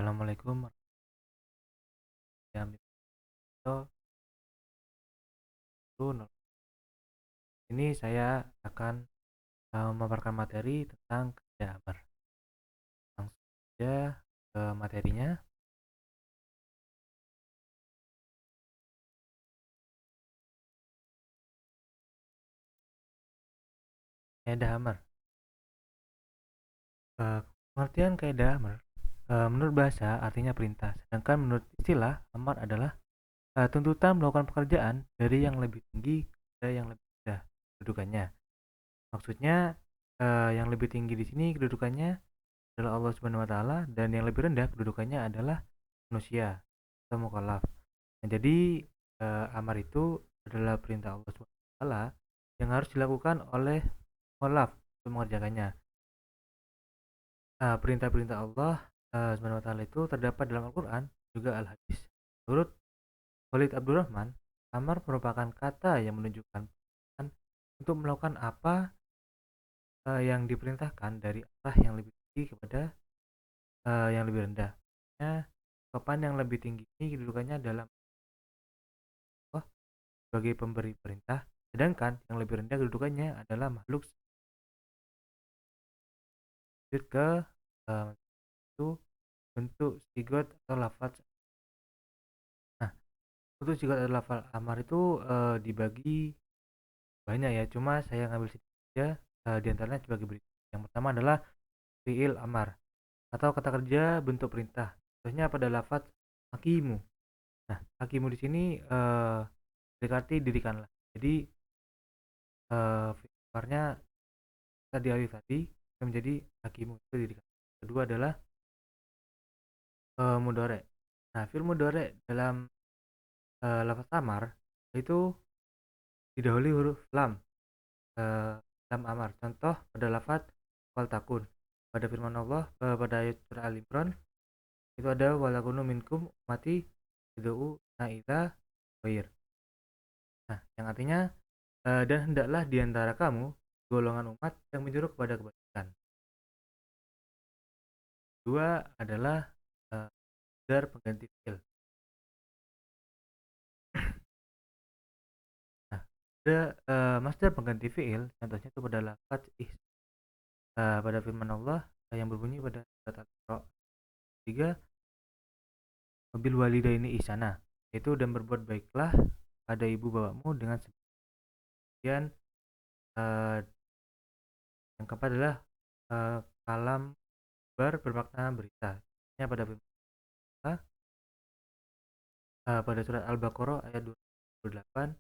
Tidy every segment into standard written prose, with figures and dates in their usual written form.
Assalamualaikum warahmatullahi wabarakatuh. Ini saya akan memaparkan materi tentang kaidah amar. Langsung saja ke materinya. Kaidah amar. Eh, Pengertian kaidah amar menurut bahasa artinya perintah, sedangkan menurut istilah amar adalah tuntutan melakukan pekerjaan dari yang lebih tinggi ke yang lebih rendah kedudukannya. Maksudnya yang lebih tinggi di sini kedudukannya adalah Allah Subhanahu wa taala dan yang lebih rendah kedudukannya adalah manusia atau mukallaf. Nah, jadi amar itu adalah perintah Allah Subhanahu wa taala yang harus dilakukan oleh mukallaf untuk mengerjakannya. Perintah-perintah Allah Subhanahu wa taala itu terdapat dalam Al-Qur'an juga Al-Hadis. Menurut Khalid Abdurrahman, amar merupakan kata yang menunjukkan untuk melakukan apa yang diperintahkan dari arah yang lebih tinggi kepada yang lebih rendah. Papan yang lebih tinggi ini kedudukannya dalam Allah sebagai pemberi perintah, sedangkan yang lebih rendah kedudukannya adalah makhluk. Lanjut ke itu bentuk sigot atau lafaz. Nah, untuk sigot atau lafaz amar itu dibagi banyak ya, cuma saya ngambil sedikit saja di antaranya sebagai berikut. Yang pertama adalah fiil amar atau kata kerja bentuk perintah. Contohnya pada lafaz hakimu. Nah, hakimu di sini berarti dirikanlah. Jadi fiilnya tadi alif tadi menjadi hakimu itu dirikan. Kedua adalah mudore. Nah, fiil mudore dalam lafaz amar itu didahului huruf lam, lam amar. Contoh pada lafaz wal takun. Pada firman Allah pada ayat surah Al-Imran itu ada walakunu minkum mati iduu naida wair. Nah, yang artinya dan hendaklah diantara kamu golongan umat yang menyuruh kepada kebaikan. Dua adalah masdar pengganti fiil. Nah, ada masdar pengganti fiil, contohnya itu pada lafaz pada firman Allah yang berbunyi pada surat Al-Isra 3 mobil walidaini ihsana, yaitu dan berbuat baiklah pada ibu bapakmu dengan sebagian. uh, yang keempat adalah kalam bermakna berita. Ini pada firman Allah pada surat Al-Baqarah ayat 28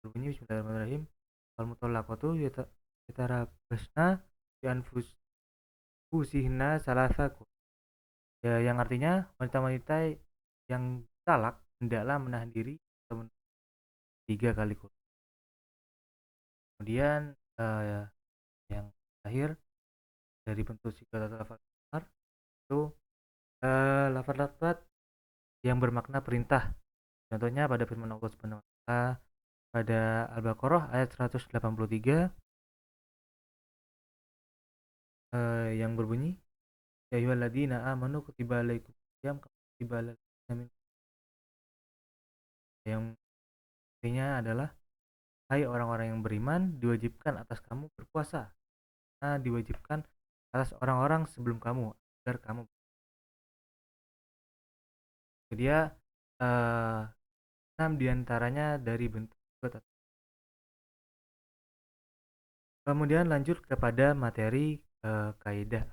berbunyi bismillahirrahmanirrahim wal mutallaqatu yatarabbasna bi anfusihinna salasaku. Ya, yang artinya wanita-wanita yang talak hendaklah menahan diri atau 3 kali kurun. Kemudian yang terakhir dari bentuk sigat atau lafaz amar itu lafaz-lafaz yang bermakna perintah. Contohnya pada firman Allah Subhanahu wa taala pada Al-Baqarah ayat 183 yang berbunyi ya ayyuhalladzina amanu kutiba alaikumusiyam kama kutiba alal ladzina min yang artinya adalah hai orang-orang yang beriman diwajibkan atas kamu berpuasa. Nah, diwajibkan atas orang-orang sebelum kamu agar kamu. Dia 6 diantaranya dari bentuk. Kemudian lanjut kepada materi kaidah.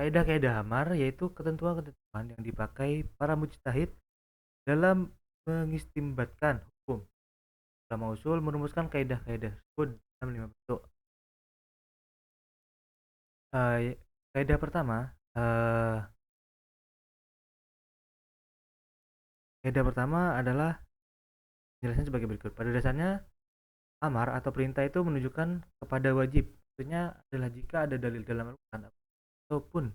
Kaidah-kaidah amar yaitu ketentuan-ketentuan yang dipakai para mujtahid dalam mengistimbatkan hukum. Ulama usul merumuskan kaidah-kaidah tersebut dalam 5 bentuk. Kaidah pertama kaidah pertama adalah penjelasan sebagai berikut. Pada dasarnya amar atau perintah itu menunjukkan kepada wajib. Maksudnya adalah jika ada dalil dalam Al-Quran ataupun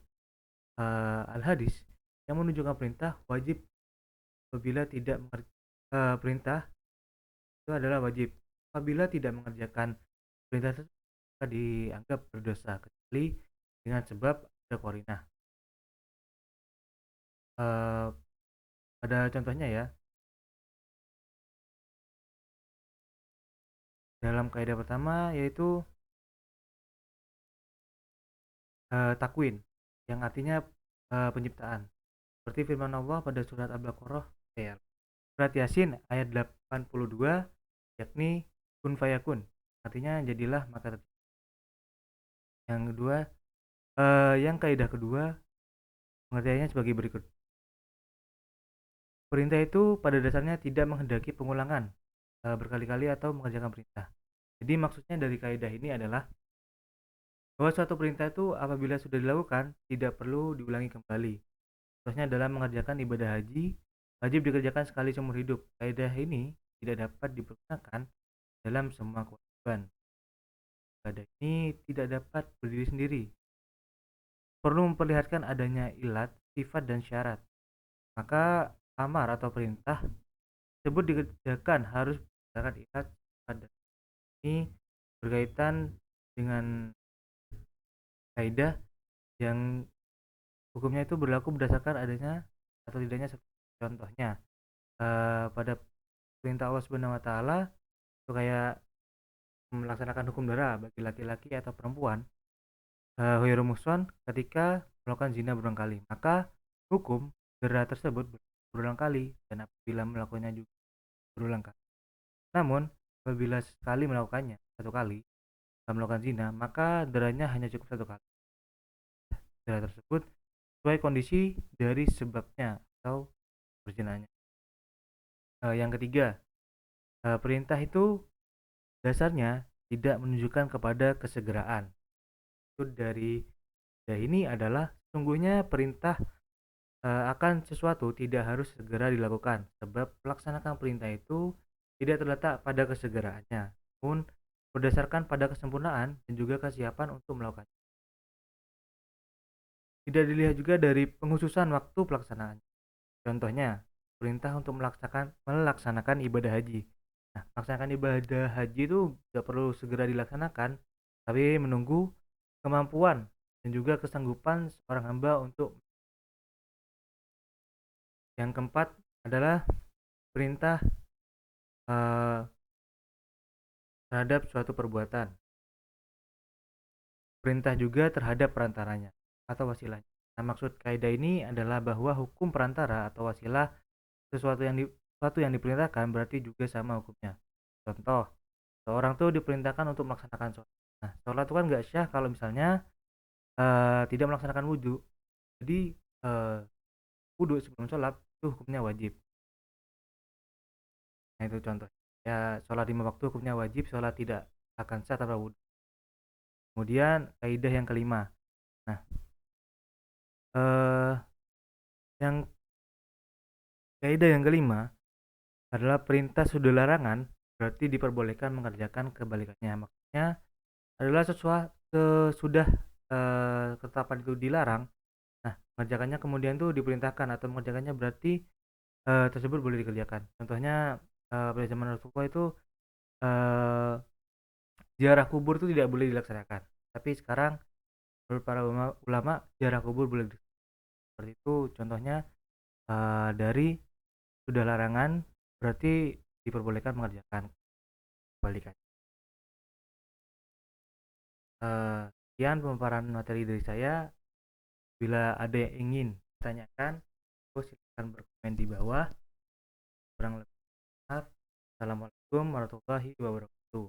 Al-Hadis yang menunjukkan perintah wajib. Apabila tidak perintah itu adalah wajib. Apabila tidak mengerjakan perintah tersebut dianggap berdosa kecuali dengan sebab juga qarinah. Eh, Ada contohnya ya. Dalam kaidah pertama yaitu takwin, yang artinya penciptaan. Seperti firman Allah pada surat Al-Baqarah surat Yasin ayat 82, yakni kun fayakun. Artinya jadilah maka terjadi. Yang kedua, yang kaidah kedua pengertiannya sebagai berikut. Perintah itu pada dasarnya tidak menghendaki pengulangan berkali-kali atau mengerjakan perintah. Jadi maksudnya dari kaidah ini adalah bahwa suatu perintah itu apabila sudah dilakukan tidak perlu diulangi kembali. Contohnya dalam mengerjakan ibadah haji, wajib dikerjakan sekali seumur hidup. Kaidah ini tidak dapat dipergunakan dalam semua kewajiban. Kaidah ini tidak dapat berdiri sendiri. Perlu memperlihatkan adanya ilat, sifat, dan syarat. Maka amar atau perintah tersebut dikerjakan harus berdasarkan ilat, sifat, dan ini berkaitan dengan kaidah yang hukumnya itu berlaku berdasarkan adanya atau tidaknya. Contohnya pada perintah Allah Subhanahu wa taala itu kayak melaksanakan hukum dara bagi laki-laki atau perempuan Hoyrul Muhsan ketika melakukan zina berulang kali, maka hukum dera tersebut berulang kali dan apabila melakukannya juga berulang kali. Namun apabila sekali melakukannya satu kali melakukan zina, maka deranya hanya cukup satu kali. Dera tersebut sesuai kondisi dari sebabnya atau perzinanya. Yang ketiga, perintah itu dasarnya tidak menunjukkan kepada kesegeraan. Itu dari ini adalah sesungguhnya perintah akan sesuatu tidak harus segera dilakukan, sebab melaksanakan perintah itu tidak terletak pada kesegeraannya, namun berdasarkan pada kesempurnaan dan juga kesiapan untuk melakukannya. Tidak dilihat juga dari penghususan waktu pelaksanaan. Contohnya, perintah untuk melaksanakan ibadah haji. Nah, melaksanakan ibadah haji itu tidak perlu segera dilaksanakan, tapi menunggu kemampuan dan juga kesanggupan seorang hamba untuk. Yang keempat adalah perintah terhadap suatu perbuatan. Perintah juga terhadap perantaranya atau wasilahnya. Nah, maksud kaidah ini adalah bahwa hukum perantara atau wasilah sesuatu yang diperintahkan berarti juga sama hukumnya. Contoh, seorang tuh diperintahkan untuk melaksanakan sholat. Nah, sholat itu kan nggak syah kalau misalnya tidak melaksanakan wudhu. Jadi wudhu sebelum sholat itu hukumnya wajib. Nah, itu contoh. Ya, sholat 5 waktu hukumnya wajib, sholat tidak akan sah tanpa wudhu. Kemudian kaidah yang kelima. Nah, yang kaidah yang kelima adalah perintah sudah larangan berarti diperbolehkan mengerjakan kebalikannya. Maksudnya adalah sesuatu sudah ketetapan itu dilarang. Nah, mengerjakannya kemudian tuh diperintahkan atau mengerjakannya berarti tersebut boleh dikerjakan. Contohnya pada zaman Rasulullah itu ziarah kubur itu tidak boleh dilaksanakan. Tapi sekarang menurut para ulama ziarah kubur boleh. Seperti itu contohnya dari sudah larangan berarti diperbolehkan mengerjakan kebalikan. Sekian pemaparan materi dari saya. Bila ada yang ingin ditanyakan, silakan berkomen di bawah. Kurang lebih, Assalamualaikum warahmatullahi wabarakatuh.